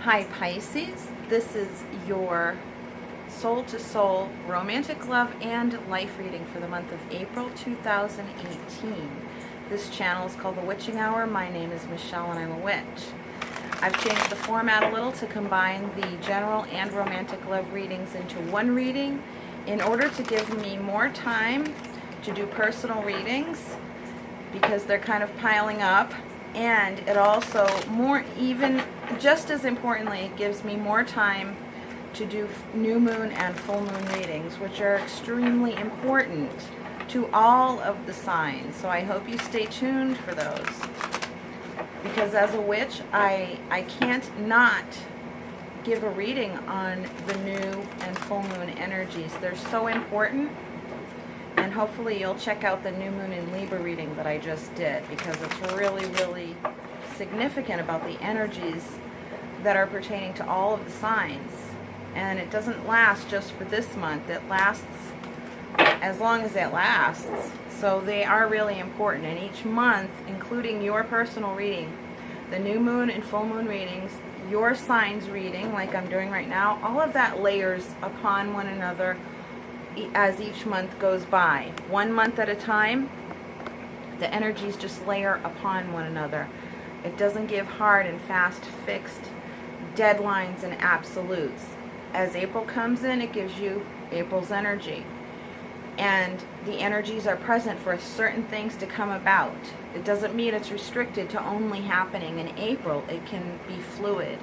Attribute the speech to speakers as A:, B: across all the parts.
A: Hi Pisces, this is your soul-to-soul romantic love and life reading for the month of April 2018. This channel is called The Witching Hour. My name is Michelle and I'm a witch. I've changed the format a little to combine the general and romantic love readings into one reading in order to give me more time to do personal readings because they're kind of piling up. And it also, just as importantly, it gives me more time to do new moon and full moon readings, which are extremely important to all of the signs. So I hope you stay tuned for those. Because as a witch, I can't not give a reading on the new and full moon energies. They're so important. And hopefully you'll check out the new moon in Libra reading that I just did, because it's really, really significant about the energies that are pertaining to all of the signs. And it doesn't last just for this month. It lasts as long as it lasts. So they are really important. And each month, including your personal reading, the new moon and full moon readings, your signs reading, like I'm doing right now, all of that layers upon one another as each month goes by. 1 month at a time, the energies just layer upon one another. It doesn't give hard and fast fixed deadlines and absolutes. As April comes in, it gives you April's energy. And the energies are present for certain things to come about. It doesn't mean it's restricted to only happening in April. It can be fluid.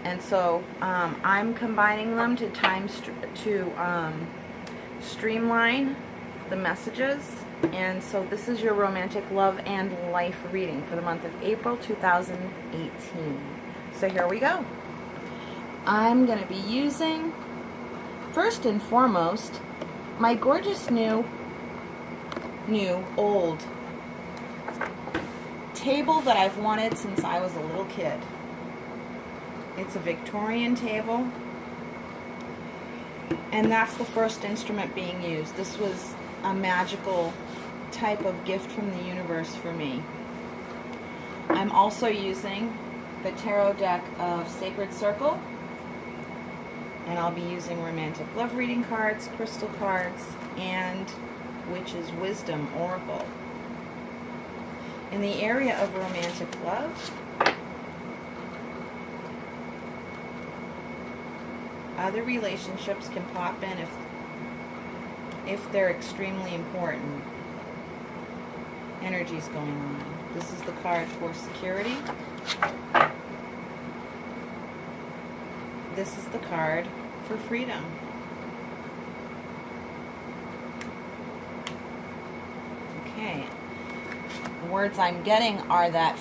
A: And so I'm combining them to streamline the messages. And so this is your romantic love and life reading for the month of April 2018. So here we go. I'm going to be using, first and foremost, my gorgeous old table that I've wanted since I was a little kid. It's a Victorian table. And that's the first instrument being used. This was a magical type of gift from the universe for me. I'm also using the tarot deck of Sacred Circle. And I'll be using romantic love reading cards, crystal cards, and Witch's Wisdom Oracle. In the area of romantic love, other relationships can pop in if they're extremely important. Energies going on. This is the card for security. This is the card for freedom. Okay. The words I'm getting are that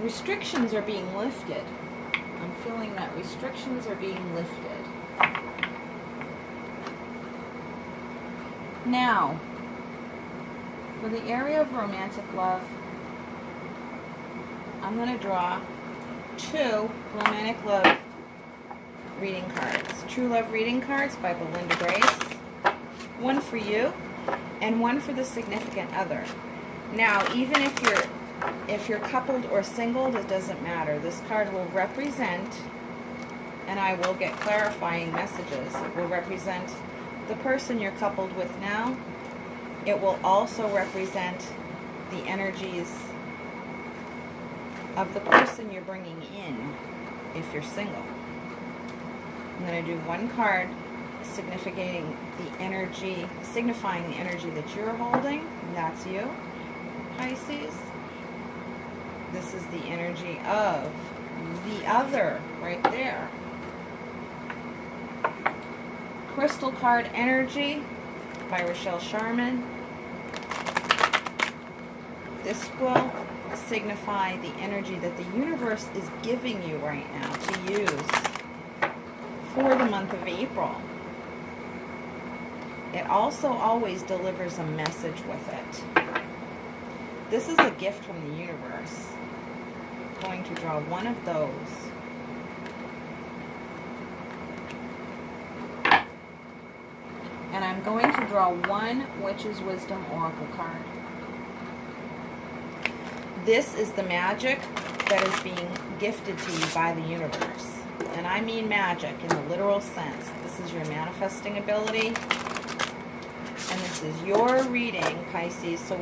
A: restrictions are being lifted. I'm feeling that restrictions are being lifted. Now, for the area of romantic love, I'm going to draw 2 romantic love reading cards. True Love reading cards by Belinda Grace. One for you and one for the significant other. Now, even if you're coupled or singled, it doesn't matter. This card will represent, and I will get clarifying messages, it will represent the person you're coupled with now. It will also represent the energies of the person you're bringing in if you're single. I'm going to do one card signifying the energy that you're holding, and that's you, Pisces. This is the energy of the other right there. Crystal card energy by Rochelle Sharman. This will signify the energy that the universe is giving you right now to use for the month of April. It also always delivers a message with it. This is a gift from the universe. I'm going to draw one of those. And I'm going to draw one Witch's Wisdom Oracle card. This is the magic that is being gifted to you by the universe. And I mean magic in the literal sense. This is your manifesting ability. And this is your reading, Pisces. So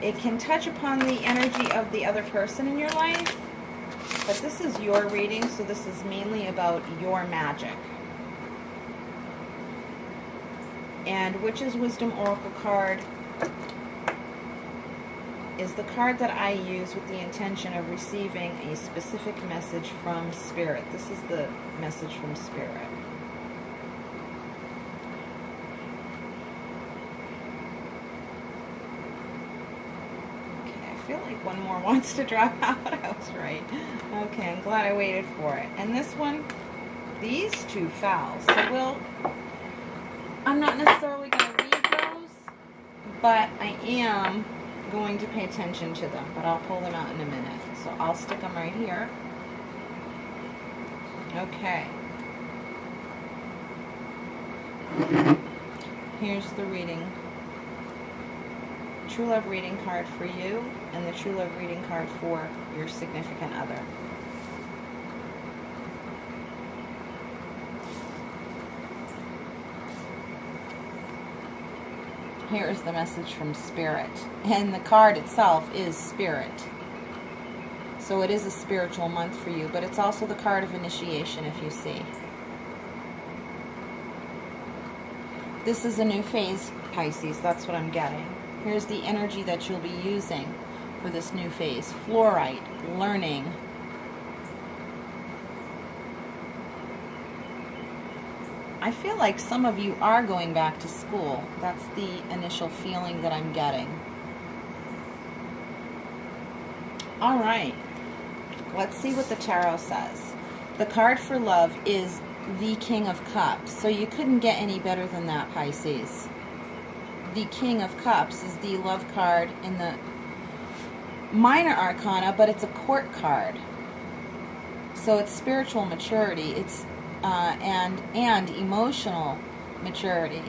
A: it can touch upon the energy of the other person in your life. But this is your reading, so this is mainly about your magic. And Witch's Wisdom Oracle card is the card that I use with the intention of receiving a specific message from Spirit. This is the message from Spirit. Okay, I feel like one more wants to drop out. I was right. Okay, I'm glad I waited for it. And this one, these two fell. So I'm not necessarily going to read those, but I am going to pay attention to them, but I'll pull them out in a minute. So I'll stick them right here. Okay. Here's the reading. True Love reading card for you, and the True Love reading card for your significant other. Here is the message from Spirit. And the card itself is Spirit. So it is a spiritual month for you, but it's also the card of initiation, if you see. This is a new phase, Pisces. That's what I'm getting. Here's the energy that you'll be using for this new phase. Fluorite, learning. I feel like some of you are going back to school. That's the initial feeling that I'm getting. All right. Let's see what the tarot says. The card for love is the King of Cups. So you couldn't get any better than that, Pisces. The King of Cups is the love card in the minor arcana, but it's a court card. So it's spiritual maturity. It's and emotional maturity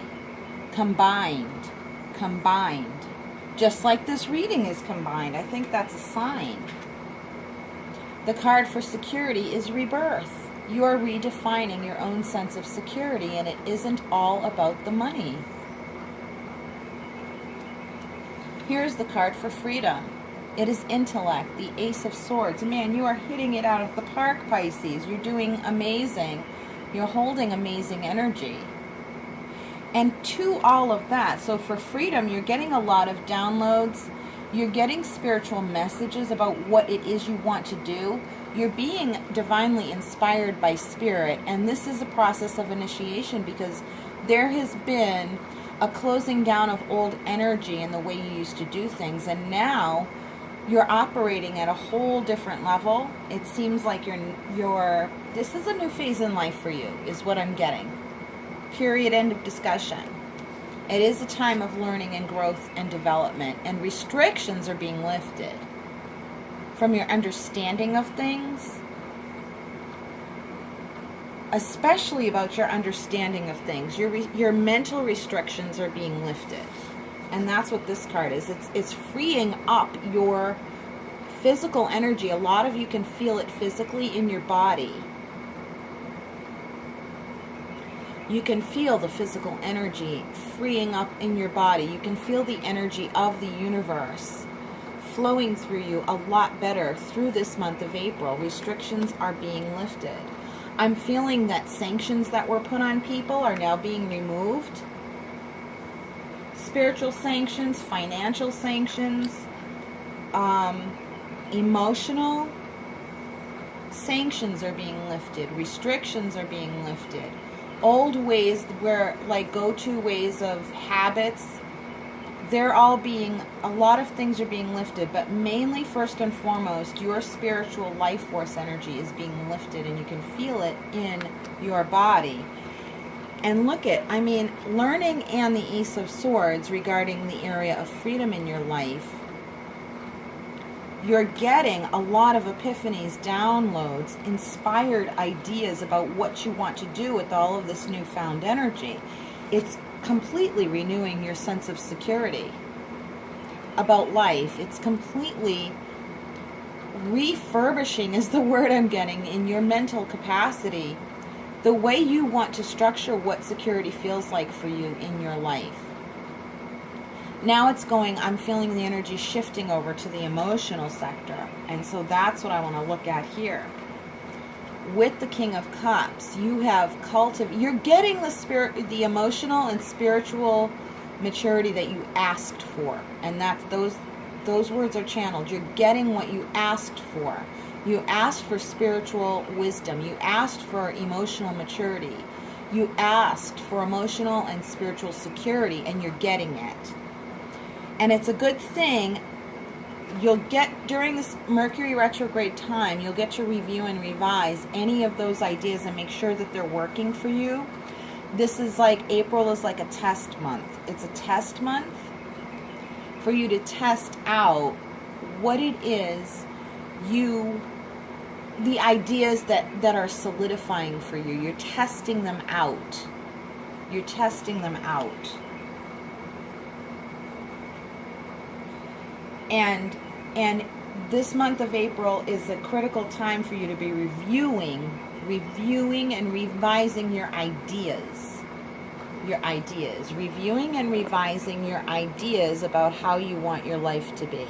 A: combined, just like this reading is combined. I think that's a sign. The card for security is rebirth. You are redefining your own sense of security, and it isn't all about the money. Here's the card for freedom. It is intellect, the Ace of Swords. Man, you are hitting it out of the park, Pisces. You're doing amazing. You're holding amazing energy. And to all of that, so for freedom, you're getting a lot of downloads. You're getting spiritual messages about what it is you want to do. You're being divinely inspired by Spirit. And this is a process of initiation because there has been a closing down of old energy in the way you used to do things. And now you're operating at a whole different level. It seems like this is a new phase in life for you, is what I'm getting. Period, end of discussion. It is a time of learning and growth and development, and restrictions are being lifted from your understanding of things, especially about your understanding of things. Your mental restrictions are being lifted. And that's what this card is. It's freeing up your physical energy. A lot of you can feel it physically in your body. You can feel the physical energy freeing up in your body. You can feel the energy of the universe flowing through you a lot better through this month of April. Restrictions are being lifted. I'm feeling that sanctions that were put on people are now being removed. Spiritual sanctions, financial sanctions, emotional sanctions are being lifted. Restrictions are being lifted. Old ways where, like, go-to ways of habits, a lot of things are being lifted, but mainly, first and foremost, your spiritual life force energy is being lifted, and you can feel it in your body. And learning and the Ace of Swords regarding the area of freedom in your life, you're getting a lot of epiphanies, downloads, inspired ideas about what you want to do with all of this newfound energy. It's completely renewing your sense of security. about life. It's completely refurbishing is the word I'm getting in your mental capacity. The way you want to structure what security feels like for you in your life. Now it's going, I'm feeling the energy shifting over to the emotional sector. And so that's what I want to look at here. With the King of Cups, you have you're getting the emotional and spiritual maturity that you asked for. And that's those words are channeled. You're getting what you asked for. You asked for spiritual wisdom. You asked for emotional maturity. You asked for emotional and spiritual security, and you're getting it. And it's a good thing. You'll get, during this Mercury retrograde time, you'll get to review and revise any of those ideas and make sure that they're working for you. This is like, April is like a test month. It's a test month for you to test out what it is the ideas that are solidifying for you. You're testing them out. You're testing them out. And this month of April is a critical time for you to be reviewing and revising your ideas. Reviewing and revising your ideas about how you want your life to be.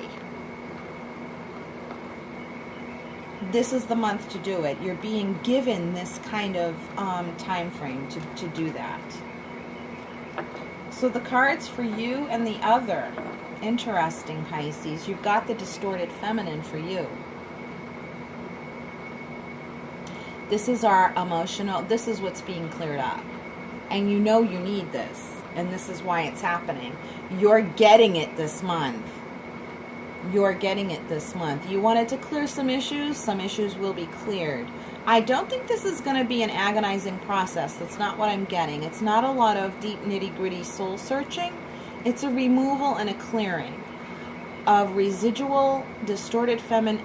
A: This is the month to do it. You're being given this kind of time frame to do that. So the cards for you and the other. Interesting, Pisces. You've got the distorted feminine for you. This is our emotional, this is what's being cleared up. And you know you need this. And this is why it's happening. You're getting it this month. You're getting it this month. You wanted to clear some issues will be cleared. I don't think this is going to be an agonizing process. That's not what I'm getting. It's not a lot of deep nitty-gritty soul searching. It's a removal and a clearing of residual, distorted feminine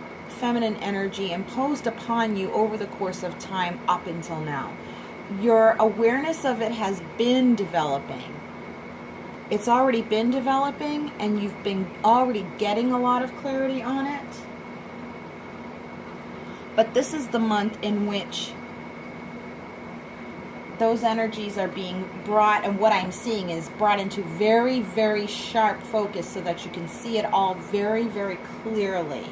A: energy imposed upon you over the course of time up until now. Your awareness of it has been developing. It's already been developing, and you've been already getting a lot of clarity on it. But this is the month in which those energies are being brought, and what I'm seeing is brought into very, very sharp focus so that you can see it all very, very clearly.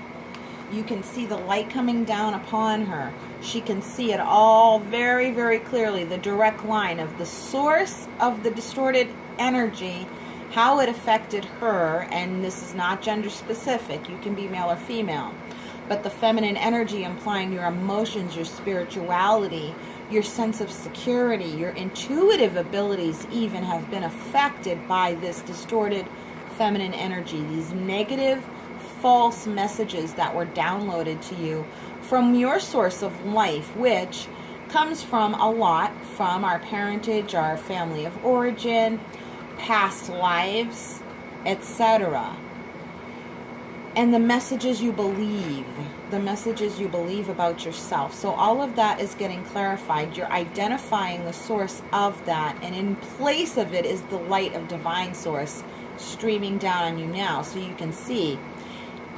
A: You can see the light coming down upon her. She can see it all very, very clearly. The direct line of the source of the distorted energy, how it affected her, and this is not gender specific. You can be male or female. But the feminine energy implying your emotions, your spirituality, your sense of security, your intuitive abilities even have been affected by this distorted feminine energy. These negative, false messages that were downloaded to you from your source of life, which comes from a lot from our parentage, our family of origin, past lives, etc. And the messages you believe about yourself. So all of that is getting clarified. You're identifying the source of that, and in place of it is the light of divine source streaming down on you now, so you can see.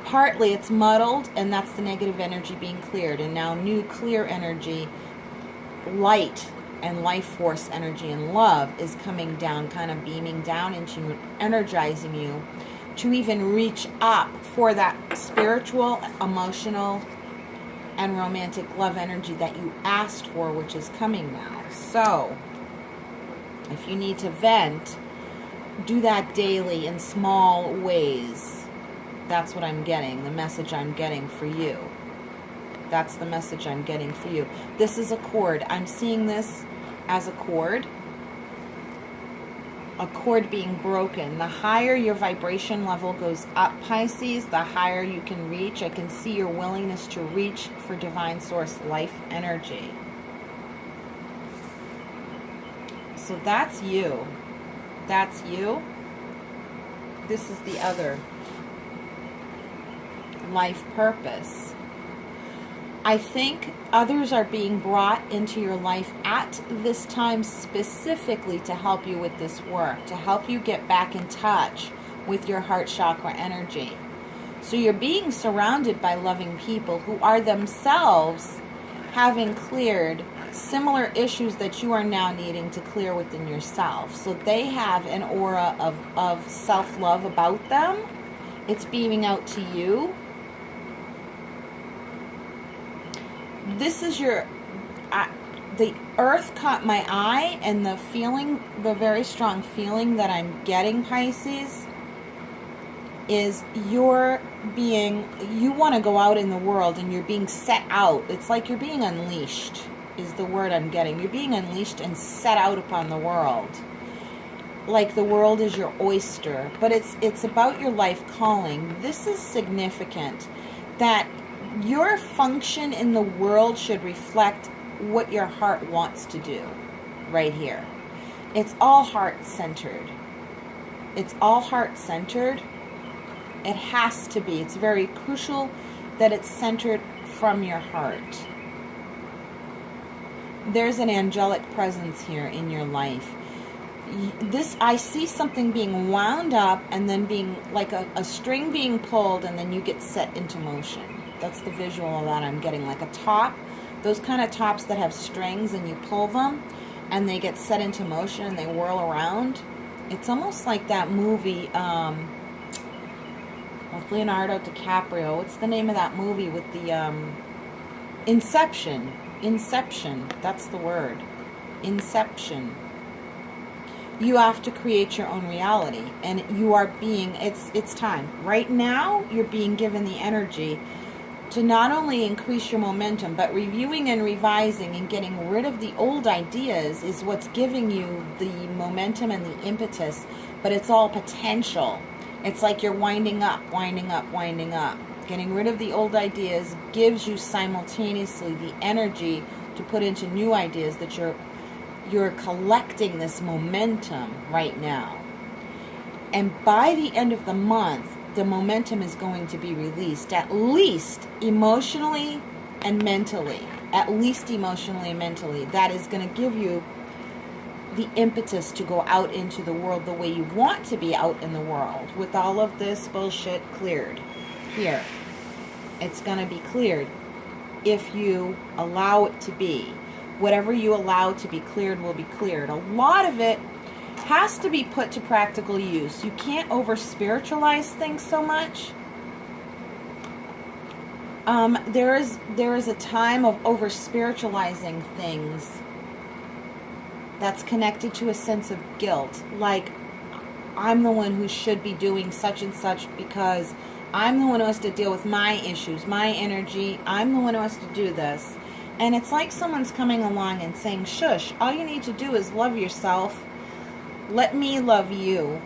A: Partly it's muddled, and that's the negative energy being cleared, and now new clear energy, light and life force energy and love is coming down, kind of beaming down into you, energizing you to even reach up for that spiritual, emotional, and romantic love energy that you asked for, which is coming now. So, if you need to vent, do that daily in small ways. That's what I'm getting, the message I'm getting for you. That's the message I'm getting for you. This is a cord. I'm seeing this as a cord being broken. The higher your vibration level goes up, Pisces, the higher you can reach. I can see your willingness to reach for divine source life energy. So that's you. That's you. This is the other. Life purpose. I think others are being brought into your life at this time specifically to help you with this work, to help you get back in touch with your heart chakra energy. So you're being surrounded by loving people who are themselves having cleared similar issues that you are now needing to clear within yourself. So they have an aura of self-love about them. It's beaming out to you. This is your... the earth caught my eye, and the feeling, the very strong feeling that I'm getting, Pisces, is you're being, you want to go out in the world and you're being set out. It's like you're being unleashed is the word I'm getting. You're being unleashed and set out upon the world. Like the world is your oyster, but it's about your life calling. This is significant, that your function in the world should reflect what your heart wants to do right here. It's all heart-centered. It's all heart-centered. It has to be. It's very crucial that it's centered from your heart. There's an angelic presence here in your life. This, I see something being wound up and then being like a string being pulled, and then you get set into motion. That's the visual of that I'm getting. Like a top, those kind of tops that have strings, and you pull them and they get set into motion and they whirl around. It's almost like that movie, with Leonardo DiCaprio. What's the name of that movie with the Inception? Inception. That's the word. Inception. You have to create your own reality, and you are being, it's time. Right now, you're being given the energy to not only increase your momentum, but reviewing and revising and getting rid of the old ideas is what's giving you the momentum and the impetus, but it's all potential. It's like you're winding up, winding up, winding up. Getting rid of the old ideas gives you simultaneously the energy to put into new ideas, that you're collecting this momentum right now. And by the end of the month, the momentum is going to be released, at least emotionally and mentally. At least emotionally and mentally. That is going to give you the impetus to go out into the world the way you want to be out in the world, with all of this bullshit cleared here. It's going to be cleared if you allow it to be. Whatever you allow to be cleared will be cleared. A lot of it has to be put to practical use. You can't over spiritualize things so much. There is a time of over spiritualizing things that's connected to a sense of guilt. Like, I'm the one who should be doing such and such because I'm the one who has to deal with my issues, my energy. I'm the one who has to do this. And it's like someone's coming along and saying, shush, all you need to do is love yourself. Let me love you.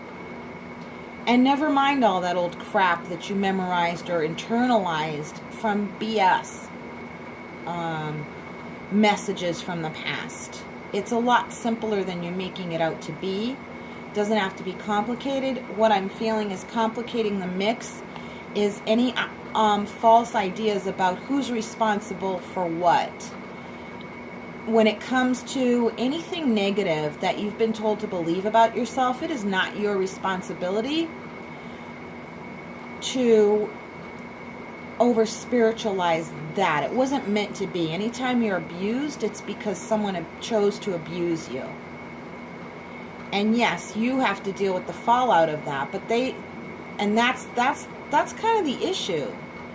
A: And never mind all that old crap that you memorized or internalized from BS messages from the past. It's a lot simpler than you're making it out to be. It doesn't have to be complicated. What I'm feeling is complicating the mix is any false ideas about who's responsible for what. When it comes to anything negative that you've been told to believe about yourself, it is not your responsibility to over spiritualize that. It wasn't meant to be. Anytime you're abused, it's because someone chose to abuse you. And yes, you have to deal with the fallout of that, but that's kind of the issue.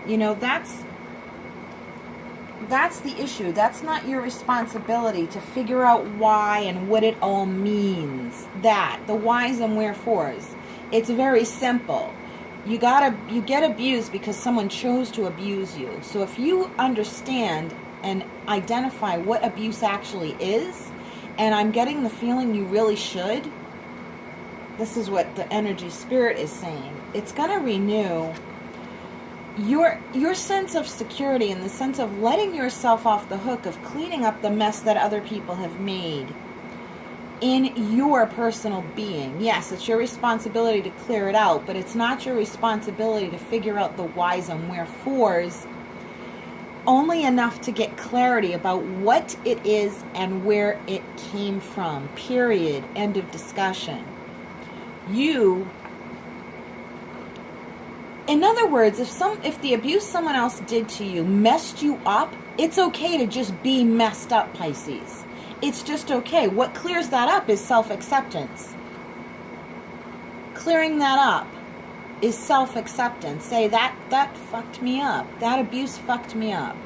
A: You know, that's the issue. That's not your responsibility to figure out why and what it all means. The whys and wherefores. It's very simple. You get abused because someone chose to abuse you. So if you understand and identify what abuse actually is, and I'm getting the feeling you really should, this is what the energy spirit is saying. It's going to renew your sense of security, and the sense of letting yourself off the hook of cleaning up the mess that other people have made in your personal being. Yes, it's your responsibility to clear it out, but it's not your responsibility to figure out the whys and wherefores, only enough to get clarity about what it is and where it came from. Period. End of discussion. You In other words, if the abuse someone else did to you messed you up, it's okay to just be messed up, Pisces. It's just okay. What clears that up is self-acceptance. Clearing that up is self-acceptance. Say, that fucked me up. That abuse fucked me up.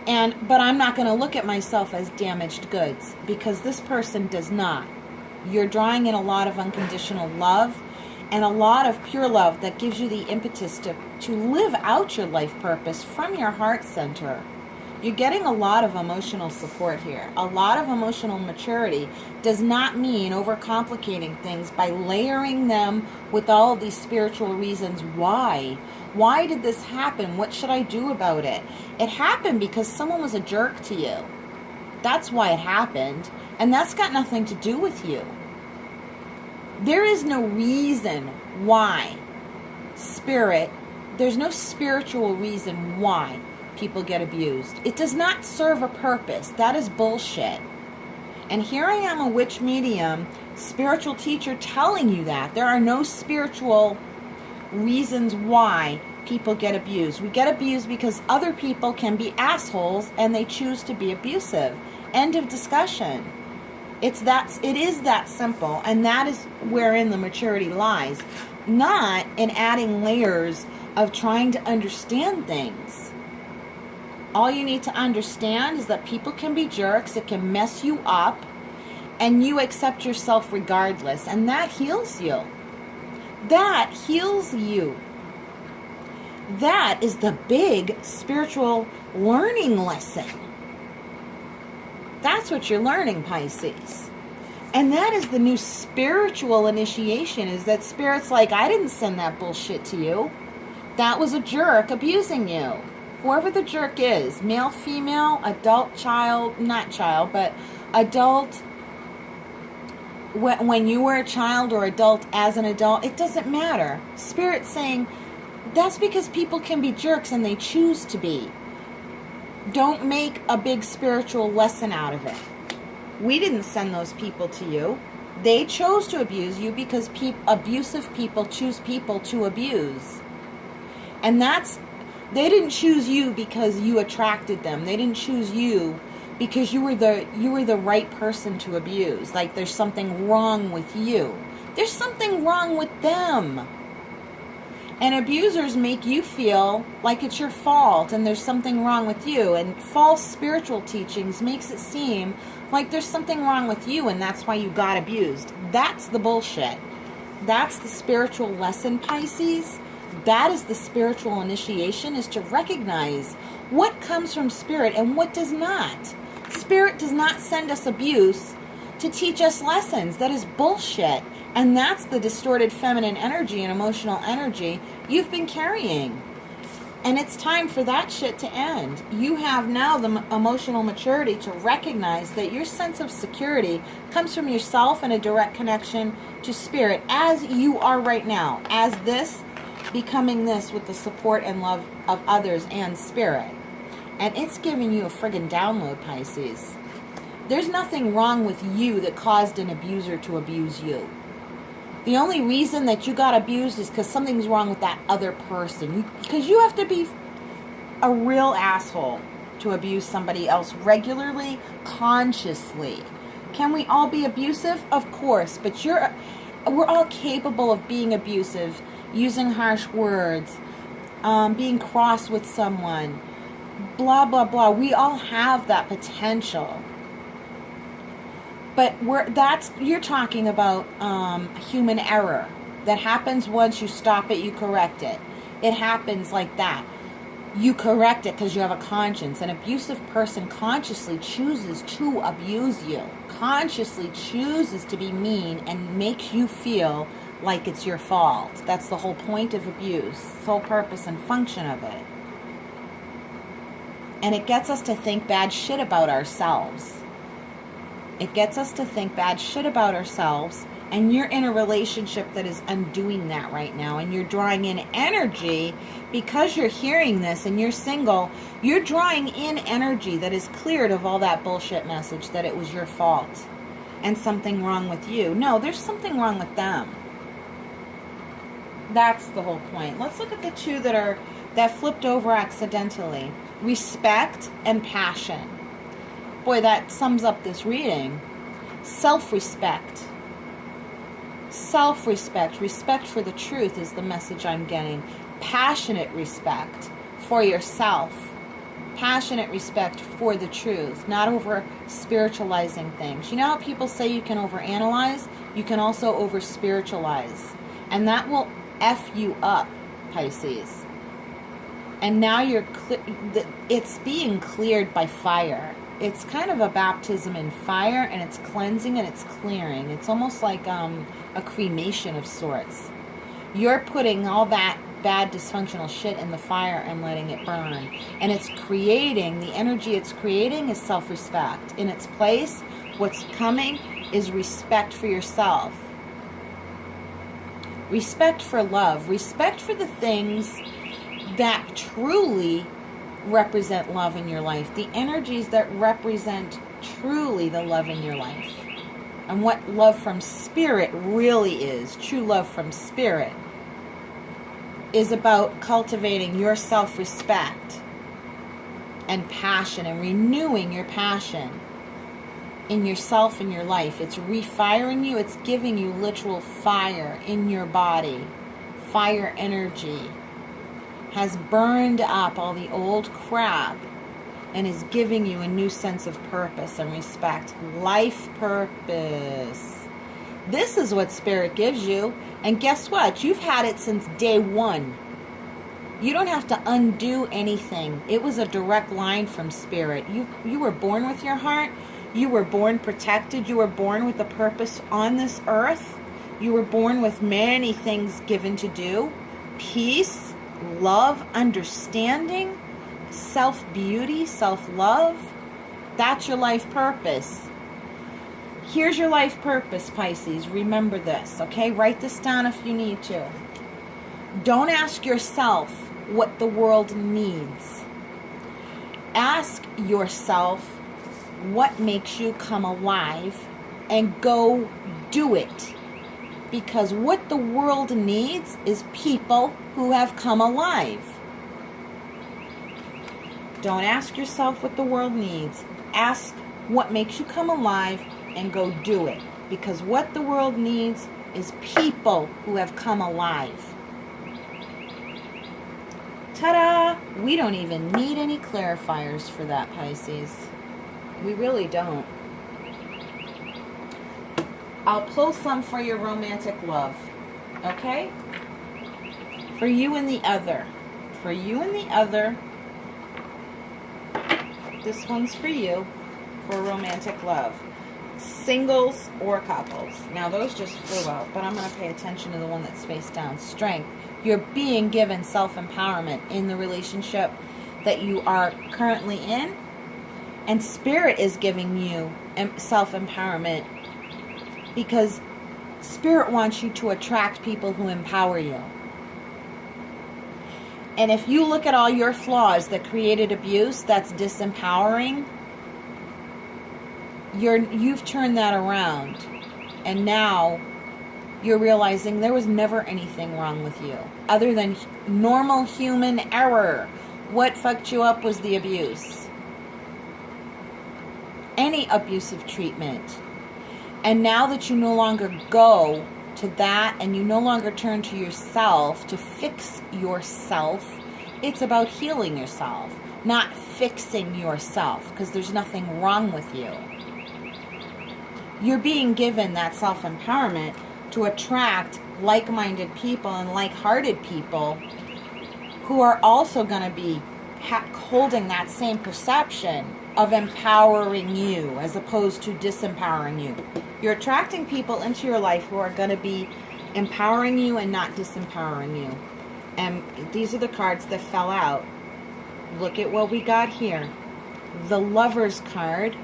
A: But I'm not going to look at myself as damaged goods, because this person does not. You're drawing in a lot of unconditional love and a lot of pure love that gives you the impetus to live out your life purpose from your heart center. You're getting a lot of emotional support here. A lot of emotional maturity does not mean overcomplicating things by layering them with all of these spiritual reasons why. Why did this happen? What should I do about it? It happened because someone was a jerk to you. That's why it happened. And that's got nothing to do with you. There is no reason why there's no spiritual reason why people get abused. It does not serve a purpose. That is bullshit. And here I am, a witch medium, spiritual teacher, telling you that. There are no spiritual reasons why people get abused. We get abused because other people can be assholes and they choose to be abusive. End of discussion. It is that simple, and that is wherein the maturity lies, not in adding layers of trying to understand things. All you need to understand is that people can be jerks, it can mess you up, and you accept yourself regardless, and that heals you. That heals you. That is the big spiritual learning lesson. That's what you're learning, Pisces. And that is the new spiritual initiation, is that Spirit's like, I didn't send that bullshit to you. That was a jerk abusing you. Whoever the jerk is, male, female, adult, child, not child, but adult, when you were a child, or adult as an adult, it doesn't matter. Spirit's saying, that's because people can be jerks and they choose to be. Don't make a big spiritual lesson out of it. We didn't send those people to you. They chose to abuse you because abusive people choose people to abuse. And they didn't choose you because you attracted them. They didn't choose you because you were the right person to abuse. Like there's something wrong with you. There's something wrong with them. And abusers make you feel like it's your fault and there's something wrong with you. And false spiritual teachings makes it seem like there's something wrong with you and that's why you got abused. That's the bullshit. That's the spiritual lesson, Pisces. That is the spiritual initiation, is to recognize what comes from Spirit and what does not. Spirit does not send us abuse to teach us lessons. That is bullshit. And that's the distorted feminine energy and emotional energy you've been carrying. And it's time for that shit to end. You have now the emotional maturity to recognize that your sense of security comes from yourself and a direct connection to Spirit, as you are right now, as this, becoming this with the support and love of others and Spirit. And it's giving you a friggin' download, Pisces. There's nothing wrong with you that caused an abuser to abuse you. The only reason that you got abused is because something's wrong with that other person. Because you have to be a real asshole to abuse somebody else regularly, consciously. Can we all be abusive? Of course, but we're all capable of being abusive, using harsh words, being cross with someone, blah, blah, blah. We all have that potential. But you're talking about human error that happens once you stop it, you correct it. It happens like that. You correct it because you have a conscience. An abusive person consciously chooses to abuse you, consciously chooses to be mean and makes you feel like it's your fault. That's the whole point of abuse, sole purpose and function of it. And it gets us to think bad shit about ourselves. It gets us to think bad shit about ourselves, and you're in a relationship that is undoing that right now, and you're drawing in energy because you're hearing this and you're single. You're drawing in energy that is cleared of all that bullshit message that it was your fault and something wrong with you. No, there's something wrong with them. That's the whole point. Let's look at the two that flipped over accidentally. Respect and passion. Boy, that sums up this reading. Self-respect. Self-respect. Respect for the truth is the message I'm getting. Passionate respect for yourself. Passionate respect for the truth, not over spiritualizing things. You know how people say you can overanalyze? You can also over spiritualize. And that will F you up, Pisces. And now it's being cleared by fire. It's kind of a baptism in fire, and it's cleansing and it's clearing. It's almost like a cremation of sorts. You're putting all that bad dysfunctional shit in the fire and letting it burn, and it's creating, the energy it's creating is self-respect. In its place, what's coming is respect for yourself, respect for love, respect for the things that truly represent love in your life, the energies that represent truly the love in your life, and what love from spirit really is. True love from spirit is about cultivating your self-respect and passion and renewing your passion in yourself and your life. It's refiring you. It's giving you literal fire in your body. Fire energy has burned up all the old crap and is giving you a new sense of purpose and respect. Life purpose. This is what Spirit gives you. And guess what? You've had it since day one. You don't have to undo anything. It was a direct line from Spirit. You were born with your heart. You were born protected. You were born with a purpose on this earth. You were born with many things given to do. Peace, love, understanding, self-beauty, self-love. That's your life purpose. Here's your life purpose, Pisces. Remember this, okay? Write this down if you need to. Don't ask yourself what the world needs. Ask yourself what makes you come alive and go do it. Because what the world needs is people who have come alive. Don't ask yourself what the world needs. Ask what makes you come alive and go do it. Because what the world needs is people who have come alive. Ta-da! We don't even need any clarifiers for that, Pisces. We really don't. I'll pull some for your romantic love. Okay? For you and the other. For you and the other. This one's for you. For romantic love. Singles or couples. Now those just flew out, but I'm going to pay attention to the one that's face down. Strength. You're being given self-empowerment in the relationship that you are currently in, and Spirit is giving you self-empowerment because Spirit wants you to attract people who empower you. And if you look at all your flaws that created abuse, that's disempowering. You've turned that around, and now you're realizing there was never anything wrong with you other than normal human error. What fucked you up was the abuse. Any abusive treatment. And now that you no longer go to that and you no longer turn to yourself to fix yourself, it's about healing yourself, not fixing yourself, because there's nothing wrong with you. You're being given that self-empowerment to attract like-minded people and like-hearted people who are also going to be holding that same perception of empowering you as opposed to disempowering you. You're attracting people into your life who are going to be empowering you and not disempowering you. And these are the cards that fell out. Look at what we got here. The Lover's card.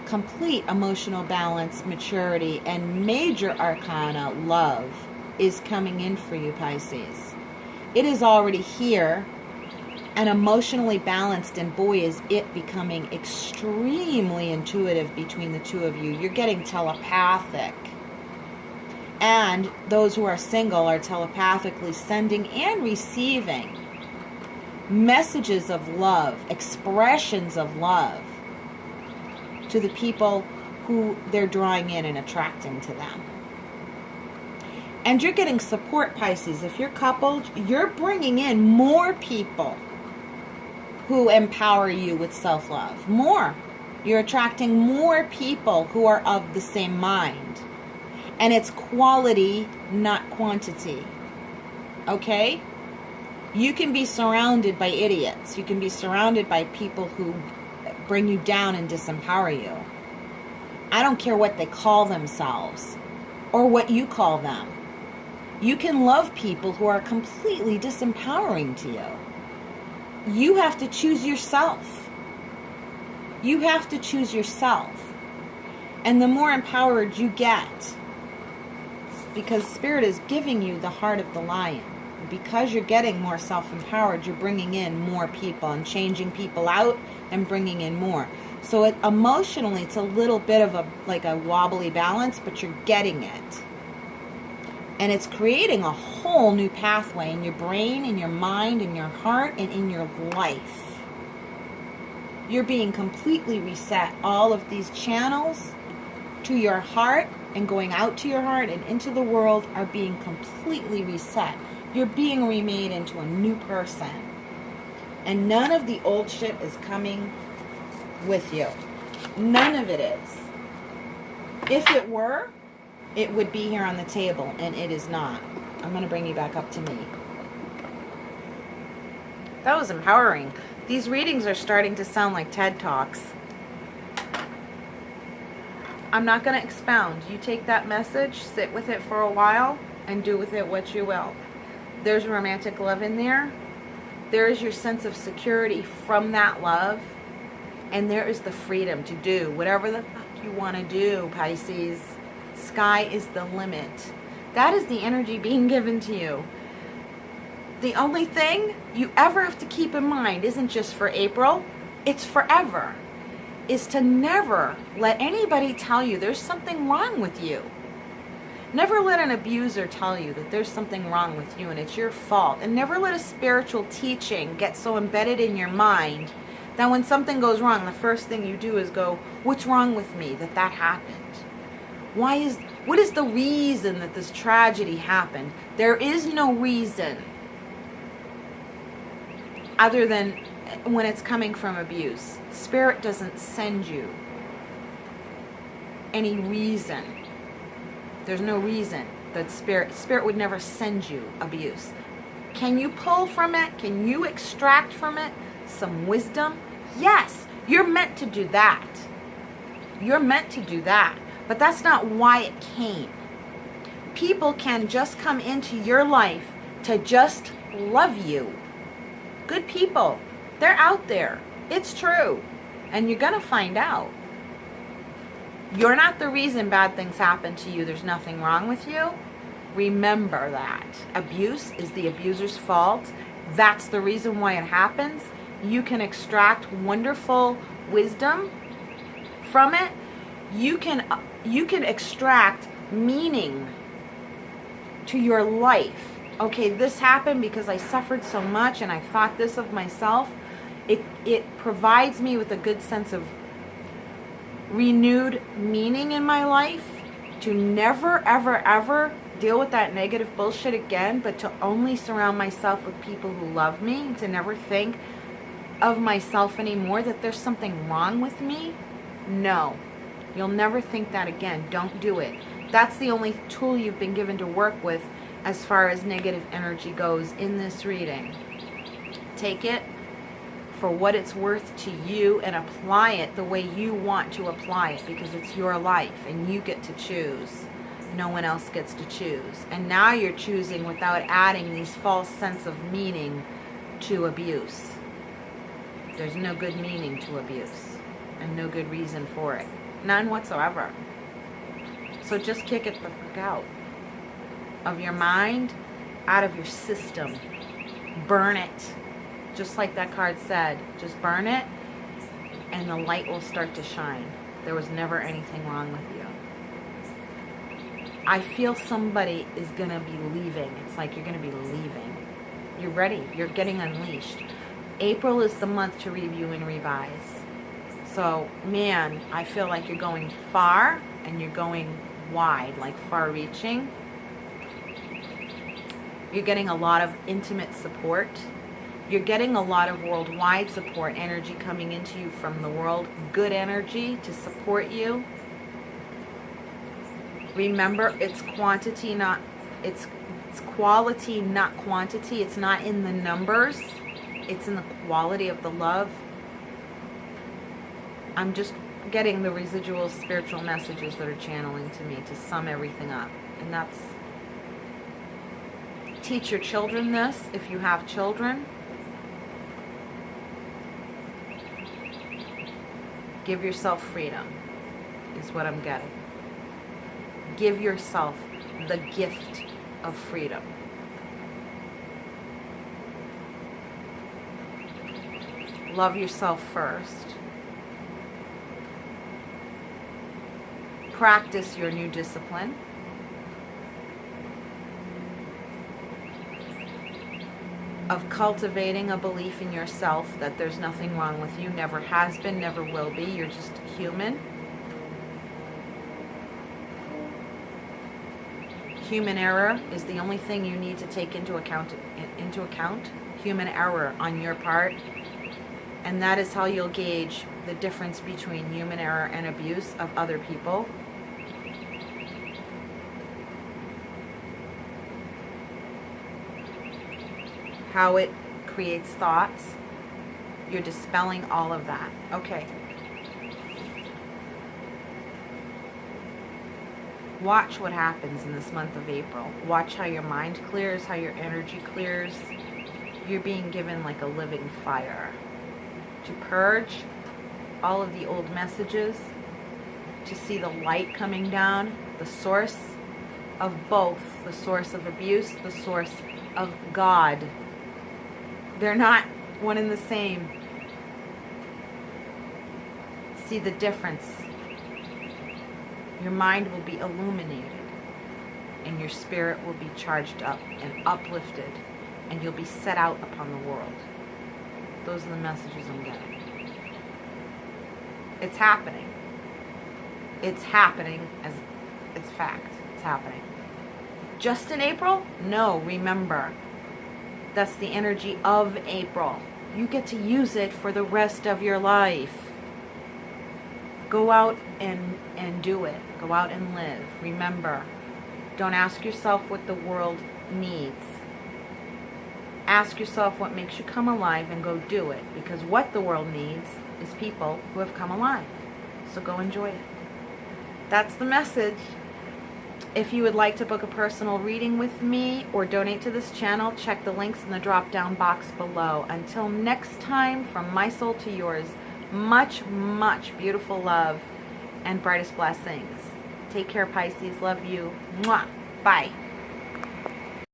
A: Complete emotional balance, maturity, and major arcana, love, is coming in for you, Pisces. It is already here and emotionally balanced, and boy, is it becoming extremely intuitive between the two of you. You're getting telepathic. And those who are single are telepathically sending and receiving messages of love, expressions of love to the people who they're drawing in and attracting to them. And you're getting support, Pisces. If you're coupled, you're bringing in more people who empower you with self-love. More. You're attracting more people who are of the same mind. And it's quality, not quantity. Okay? You can be surrounded by idiots. You can be surrounded by people who bring you down and disempower you. I don't care what they call themselves or what you call them. You can love people who are completely disempowering to you. You have to choose yourself. You have to choose yourself. And the more empowered you get, because Spirit is giving you the heart of the lion, because you're getting more self-empowered, you're bringing in more people and changing people out and bringing in more. So emotionally, it's a little bit of a wobbly balance, but you're getting it. And it's creating a whole new pathway in your brain, in your mind, in your heart, and in your life. You're being completely reset. All of these channels to your heart and going out to your heart and into the world are being completely reset. You're being remade into a new person. And none of the old shit is coming with you. None of it is. If it were, it would be here on the table, and it is not. I'm going to bring you back up to me. That was empowering. These readings are starting to sound like TED Talks. I'm not going to expound. You take that message, sit with it for a while, and do with it what you will. There's romantic love in there. There is your sense of security from that love. And there is the freedom to do whatever the fuck you want to do, Pisces. Sky is the limit. That is the energy being given to you. The only thing you ever have to keep in mind isn't just for April, it's forever, is to never let anybody tell you there's something wrong with you. Never let an abuser tell you that there's something wrong with you and it's your fault. And never let a spiritual teaching get so embedded in your mind that when something goes wrong, the first thing you do is go, what's wrong with me that happened? What is the reason that this tragedy happened? There is no reason other than when it's coming from abuse. Spirit doesn't send you any reason. There's no reason that Spirit would never send you abuse. Can you pull from it? Can you extract from it some wisdom? Yes, you're meant to do that. You're meant to do that. But that's not why it came. People can just come into your life to just love you. Good people. They're out there. It's true. And you're going to find out. You're not the reason bad things happen to you. There's nothing wrong with you. Remember that. Abuse is the abuser's fault. That's the reason why it happens. You can extract wonderful wisdom from it. You can extract meaning to your life. Okay, this happened because I suffered so much and I thought this of myself. It provides me with a good sense of renewed meaning in my life to never, ever, ever deal with that negative bullshit again, but to only surround myself with people who love me, to never think of myself anymore, that there's something wrong with me. No. You'll never think that again. Don't do it. That's the only tool you've been given to work with as far as negative energy goes in this reading. Take it for what it's worth to you and apply it the way you want to apply it, because it's your life and you get to choose. No one else gets to choose. And now you're choosing without adding these false sense of meaning to abuse. There's no good meaning to abuse and no good reason for it. None whatsoever. So just kick it the fuck out of your mind, out of your system. Burn it. Just like that card said, just burn it and the light will start to shine. There was never anything wrong with you. I feel somebody is going to be leaving. It's like you're going to be leaving. You're ready. You're getting unleashed. April is the month to review and revise. So, man, I feel like you're going far and you're going wide, like far-reaching. You're getting a lot of intimate support. You're getting a lot of worldwide support energy coming into you from the world. Good energy to support you. Remember, it's quantity, not it's quality, not quantity. It's not in the numbers. It's in the quality of the love. I'm just getting the residual spiritual messages that are channeling to me to sum everything up. And that's, teach your children this if you have children. Give yourself freedom is what I'm getting. Give yourself the gift of freedom. Love yourself first. Practice your new discipline. Of cultivating a belief in yourself that there's nothing wrong with you, never has been, never will be. You're just human. Human error is the only thing you need to take into account. Human error on your part. And that is how you'll gauge the difference between human error and abuse of other people. How it creates thoughts. You're dispelling all of that. Okay. Watch what happens in this month of April. Watch how your mind clears, how your energy clears. You're being given like a living fire to purge all of the old messages, to see the light coming down, the source of both, the source of abuse, the source of God. They're not one and the same. See the difference. Your mind will be illuminated and your spirit will be charged up and uplifted, and you'll be set out upon the world. Those are the messages I'm getting. It's happening. It's happening as it's fact. It's happening. Just in April? No, remember. That's the energy of April. You get to use it for the rest of your life. Go out and do it. Go out and live. Remember, don't ask yourself what the world needs. Ask yourself what makes you come alive and go do it. Because what the world needs is people who have come alive. So go enjoy it. That's the message. If you would like to book a personal reading with me or donate to this channel, check the links in the drop-down box below. Until next time, from my soul to yours, much, much beautiful love and brightest blessings. Take care, Pisces. Love you. Mwah. Bye.